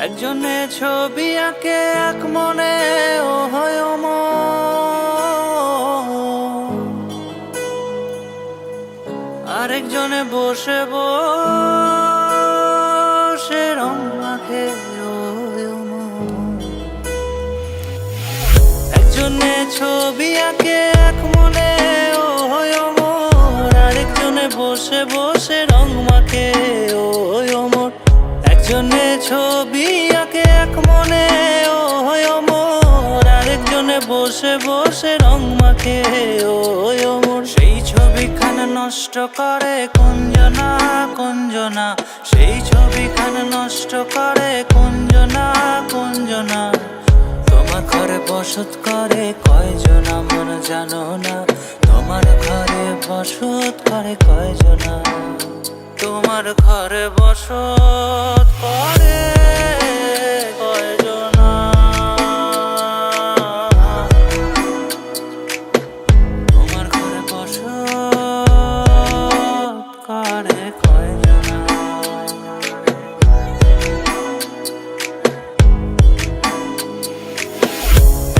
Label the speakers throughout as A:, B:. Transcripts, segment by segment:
A: একজনে ছবি আঁকে এক মনে ও হয় আরেকজনে বসে বসে রং মাখে ও একজনে ছবি আঁকে এক মনে ও হয় আরেকজনে বসে বসে রং মাখে ও একজনে ছবি আঁকে এক মনে ও হয় আরেকজনে বসে বসে রং মাখে ও সেই ছবিখানা নষ্ট করে কুঞ্জনা কুঞ্জনা, সেই ছবিখানা নষ্ট করে কুঞ্জনা কুঞ্জনা। তোমার ঘরে বসত করে কয়জনা মন জানো না, তোমার ঘরে বসত করে কয়জনা, তোমার ঘরে বসত করে কয়জনা, তোমার ঘরে বসত করে কয়জনা।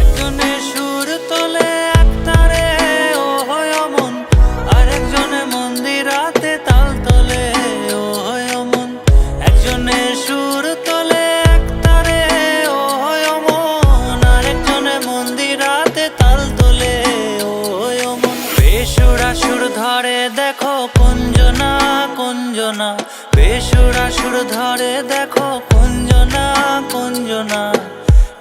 A: একজনে সুর তোলে একতারে ও হয় অমন, আরেকজনে মন্দিরাতে তাল তোলে ও হয় অমন। একজনে সুর তোলে একতারে ও হয় অমন, আরেকজনে মন্দিরাতে তাল তোলে ও হয় অমন। বেসুরা সুর ধরে দেখো কুঞ্জনা কুঞ্জনা, বেসুরা সুর ধরে দেখো কুঞ্জনা কুঞ্জনা।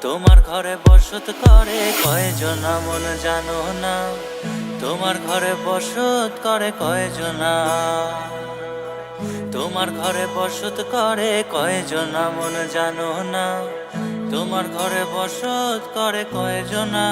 A: তোমার ঘরে বসত করে কয়জনা মন জানো না, তোমার ঘরে বসত করে কয়জনা, তোমার ঘরে বসত করে কয়জনা মন জানো না, তোমার ঘরে বসত করে কয়জনা।